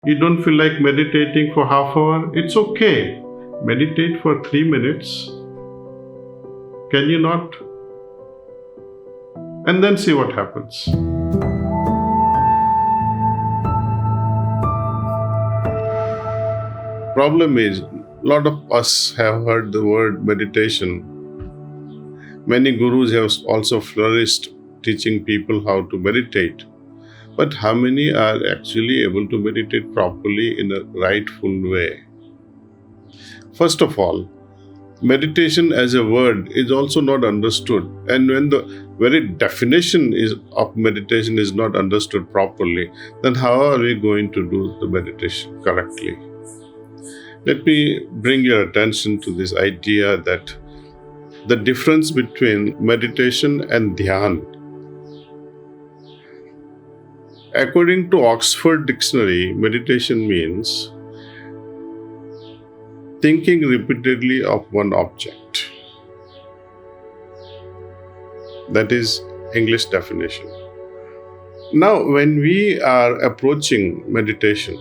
You don't feel like meditating for half hour? It's okay. Meditate for 3 minutes. Can you not? And then see what happens. Problem is, a lot of us have heard the word meditation. Many gurus have also flourished teaching people how to meditate. But how many are actually able to meditate properly in a rightful way? First of all, meditation as a word is also not understood. And when the very definition of meditation is not understood properly, then how are we going to do the meditation correctly? Let me bring your attention to this idea that the difference between meditation and dhyana. According to Oxford Dictionary, meditation means thinking repeatedly of one object. That is English definition. Now, when we are approaching meditation,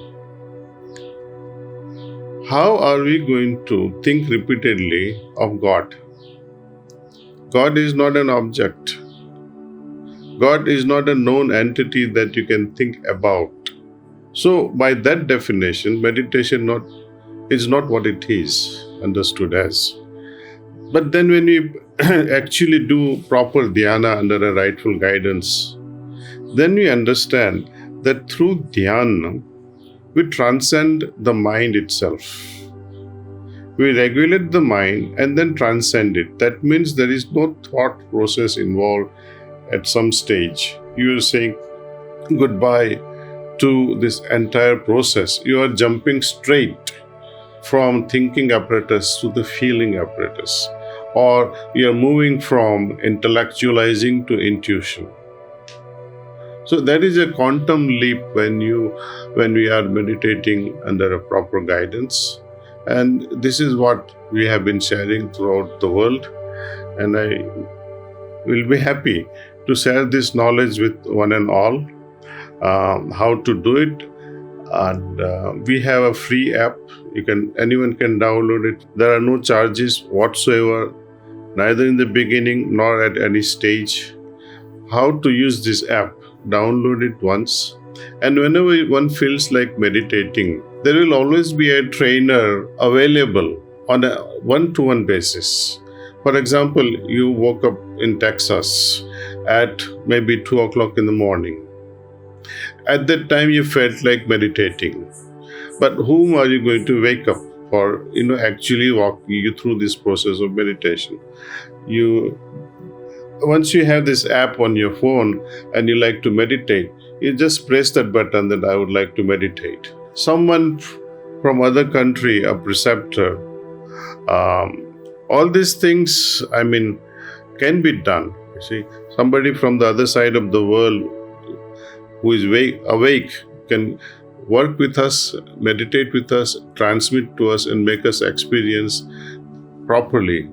how are we going to think repeatedly of God? God is not an object. God is not a known entity that you can think about. So, by that definition, meditation is not what it is understood as. But then when we actually do proper dhyana under a rightful guidance, then we understand that through dhyana, we transcend the mind itself. We regulate the mind and then transcend it. That means there is no thought process involved at some stage. You are saying goodbye to this entire process. You are jumping straight from thinking apparatus to the feeling apparatus, or you are moving from intellectualizing to intuition. So that is a quantum leap when we are meditating under a proper guidance. And this is what we have been sharing throughout the world. And I will be happy to share this knowledge with one and all, how to do it. And we have a free app. Anyone can download it. There are no charges whatsoever, neither in the beginning nor at any stage. How to use this app? Download it once, and whenever one feels like meditating, there will always be a trainer available on a one-to-one basis. For example, you woke up in Texas at maybe 2 o'clock in the morning. At that time, you felt like meditating. But whom are you going to wake up for, actually walking you through this process of meditation? Once you have this app on your phone and you like to meditate, you just press that button that I would like to meditate. Someone from other country, a preceptor, all these things, can be done. You see, somebody from the other side of the world who is awake can work with us, meditate with us, transmit to us, and make us experience properly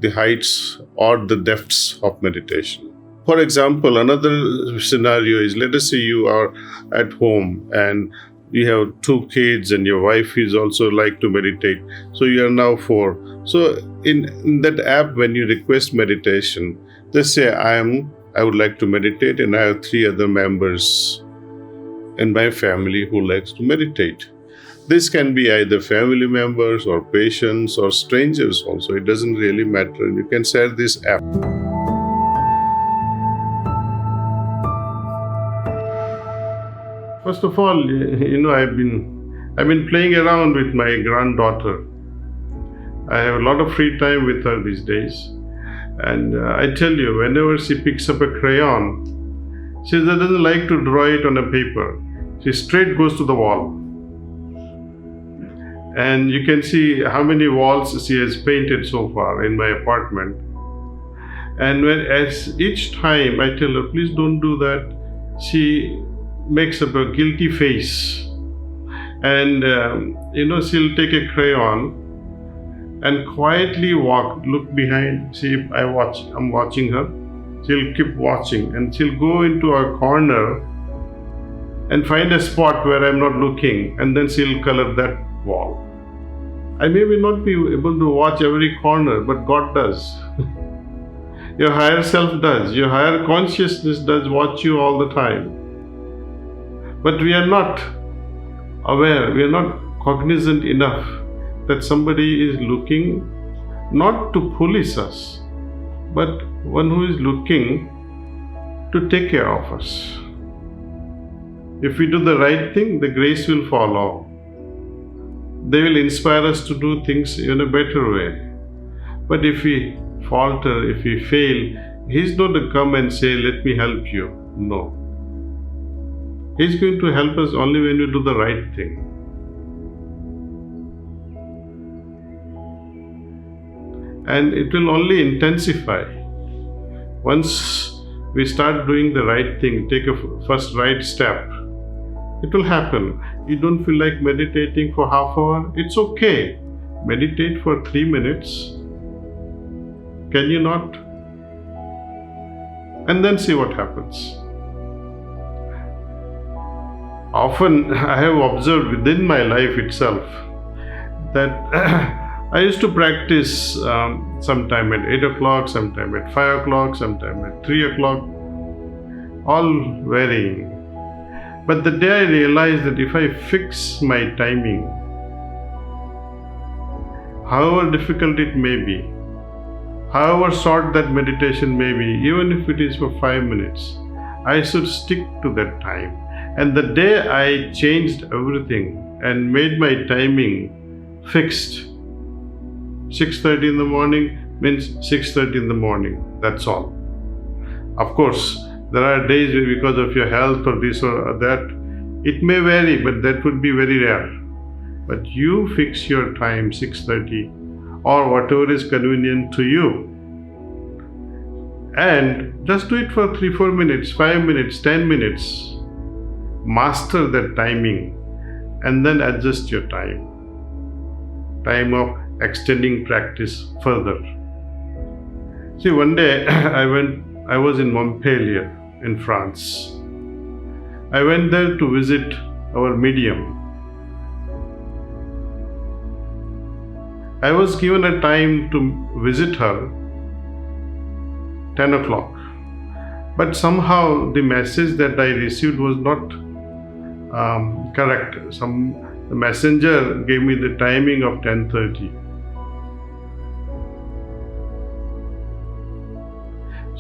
the heights or the depths of meditation. For example, another scenario is, let us say you are at home and you have 2 kids and your wife is also like to meditate. So you are now 4. So in that app, when you request meditation, just say, I would like to meditate, and I have 3 other members in my family who likes to meditate. This can be either family members or patients or strangers also. It doesn't really matter. You can share this app. First of all, I've been playing around with my granddaughter. I have a lot of free time with her these days. And I tell you, whenever she picks up a crayon, she doesn't like to draw it on a paper. She straight goes to the wall. And you can see how many walls she has painted so far in my apartment. And as each time I tell her, please don't do that, she makes up a guilty face. And, she'll take a crayon and quietly look behind, see if I'm watching her. She'll keep watching, and she'll go into a corner and find a spot where I'm not looking, and then she'll color that wall. I may not be able to watch every corner, but God does. Your higher self does. Your higher consciousness does watch you all the time. But we are not aware, we are not cognizant enough that somebody is looking not to police us, but one who is looking to take care of us. If we do the right thing, the grace will follow. They will inspire us to do things in a better way. But if we falter, if we fail, He's not to come and say, let me help you. No. He's going to help us only when we do the right thing. And it will only intensify. Once we start doing the right thing, take a first right step, it will happen. You don't feel like meditating for half hour? It's okay. Meditate for 3 minutes. Can you not? And then see what happens. Often I have observed within my life itself that I used to practice sometime at 8 o'clock, sometime at 5 o'clock, sometime at 3 o'clock, all varying. But the day I realized that if I fix my timing, however difficult it may be, however short that meditation may be, even if it is for 5 minutes, I should stick to that time. And the day I changed everything and made my timing fixed, 6:30 in the morning means 6:30 in the morning, that's all. Of course, there are days where because of your health or this or that, it may vary, but that would be very rare. But you fix your time 6:30 or whatever is convenient to you. And just do it for 3-4 minutes, 5 minutes, 10 minutes. Master that timing and then adjust your time. Time of extending practice further. See, one day I was in Montpellier in France. I went there to visit our medium. I was given a time to visit her, 10 o'clock. But somehow the message that I received was not correct. The messenger gave me the timing of 10:30.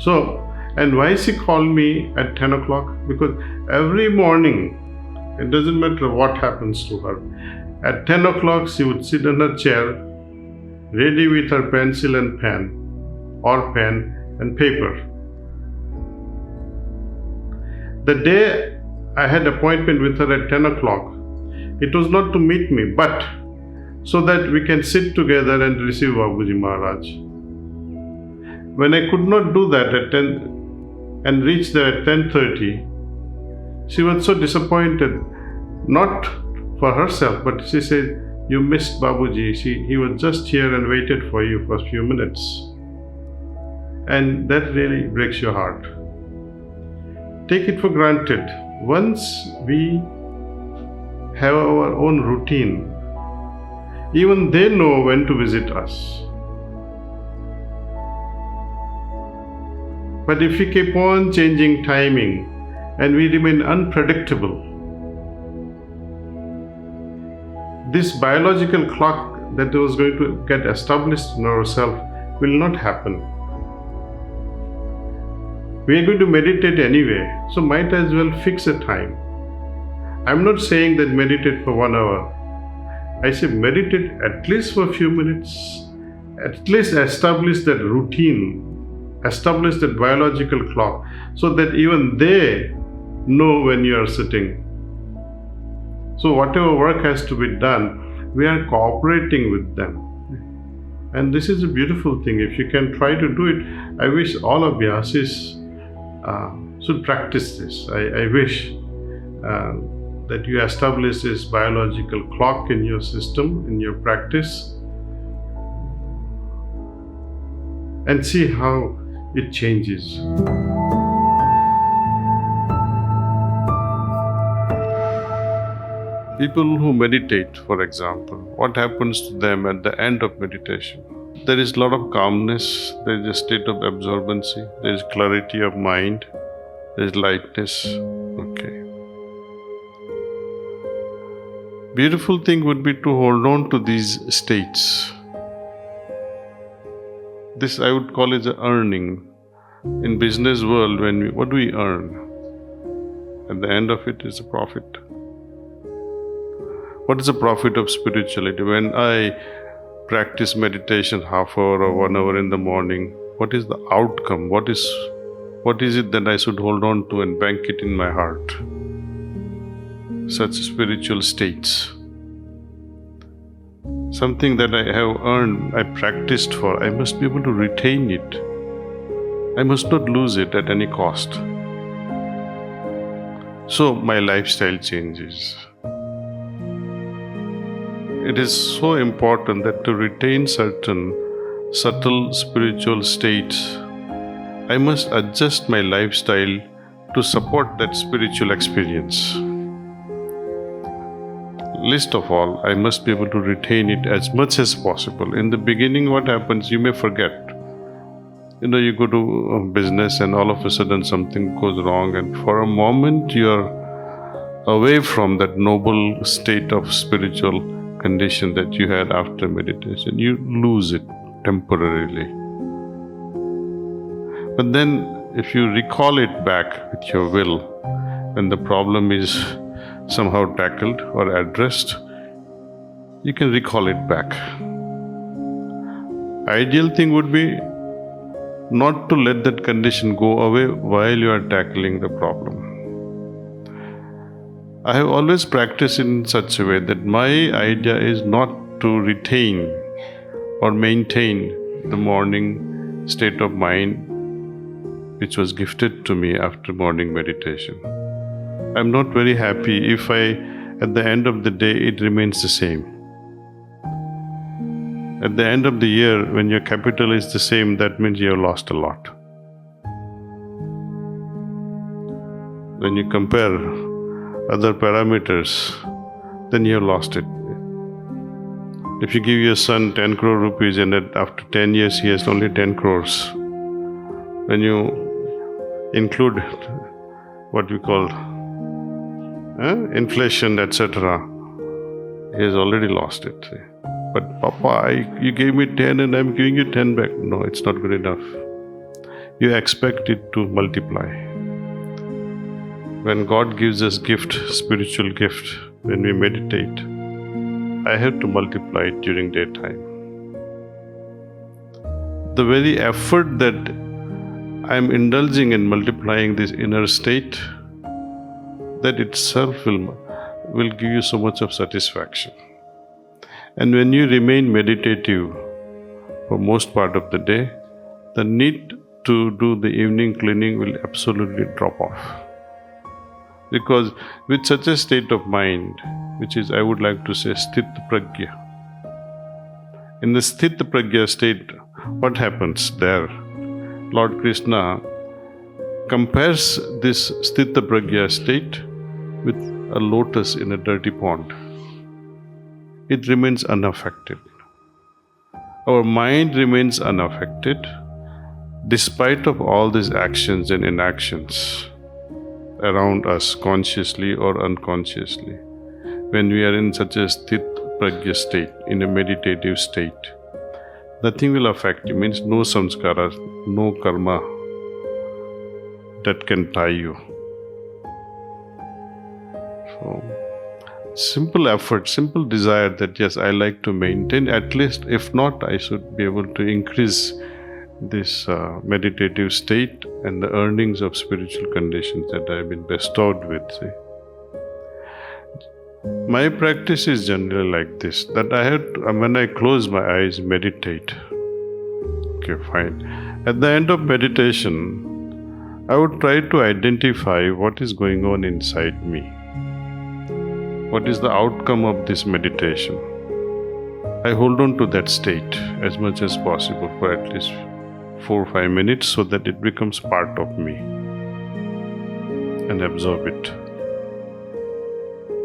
So, and why she called me at 10 o'clock? Because every morning, it doesn't matter what happens to her, at 10 o'clock she would sit in her chair, ready with her pencil and pen, or pen and paper. The day I had appointment with her at 10 o'clock, it was not to meet me, but so that we can sit together and receive Babuji Maharaj. When I could not do that at 10 and reach there at 10:30, she was so disappointed, not for herself, but she said, you missed Babuji. He was just here and waited for you for a few minutes. And that really breaks your heart. Take it for granted. Once we have our own routine, even they know when to visit us. But if we keep on changing timing and we remain unpredictable, this biological clock that was going to get established in ourselves will not happen. We are going to meditate anyway, so might as well fix a time. I'm not saying that meditate for 1 hour. I say meditate at least for a few minutes. At least establish that routine, establish that biological clock, so that even they know when you are sitting. So whatever work has to be done, we are cooperating with them. And this is a beautiful thing. If you can try to do it, I wish all Abhyasis should practice this. I wish that you establish this biological clock in your system, in your practice, and see how it changes. People who meditate, for example, what happens to them at the end of meditation? There is a lot of calmness, there is a state of absorbency, there is clarity of mind, there is lightness. Okay. Beautiful thing would be to hold on to these states. This I would call it the earning. In business world, what do we earn? At the end of it is a profit. What is the profit of spirituality? When I practice meditation half hour or 1 hour in the morning, what is the outcome? What is it that I should hold on to and bank it in my heart? Such spiritual states. Something that I have earned, I practiced for, I must be able to retain it. I must not lose it at any cost. So my lifestyle changes. It is so important that to retain certain subtle spiritual states, I must adjust my lifestyle to support that spiritual experience. Least of all, I must be able to retain it as much as possible. In the beginning, what happens, you may forget. You go to a business and all of a sudden something goes wrong, and for a moment you are away from that noble state of spiritual condition that you had after meditation. You lose it temporarily. But then if you recall it back with your will, when the problem is somehow tackled or addressed, you can recall it back. Ideal thing would be not to let that condition go away while you are tackling the problem. I have always practiced in such a way that my idea is not to retain or maintain the morning state of mind which was gifted to me after morning meditation. I'm not very happy if at the end of the day, it remains the same. At the end of the year, when your capital is the same, that means you have lost a lot. When you compare other parameters, then you have lost it. If you give your son 10 crore rupees and after 10 years he has only 10 crores, when you include what we call inflation, etc., he has already lost it. But Papa, you gave me 10 and I'm giving you 10 back. No, it's not good enough. You expect it to multiply. When God gives us gift, spiritual gift, when we meditate, I have to multiply it during daytime. The very effort that I am indulging in multiplying this inner state, that itself will give you so much of satisfaction. And when you remain meditative for most part of the day, the need to do the evening cleaning will absolutely drop off. Because with such a state of mind, which is, I would like to say, sthit pragya. In the sthit pragya state, what happens there? Lord Krishna compares this sthit pragya state with a lotus in a dirty pond. It remains unaffected. Our mind remains unaffected despite of all these actions and inactions around us, consciously or unconsciously. When we are in such a sthit pragya state, in a meditative state, nothing will affect you. Means no samskara, no karma that can tie you. So, simple effort, simple desire that yes, I like to maintain, at least if not, I should be able to increase this meditative state and the earnings of spiritual conditions that I have been bestowed with. See? My practice is generally like this, that I have to, when I close my eyes, meditate. Okay, fine. At the end of meditation, I would try to identify what is going on inside me. What is the outcome of this meditation? I hold on to that state as much as possible for at least 4 or 5 minutes so that it becomes part of me and absorb it.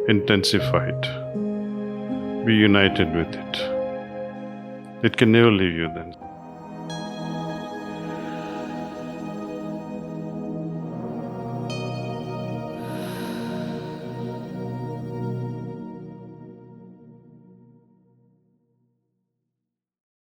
intensify it. Be united with it. It can never leave you then.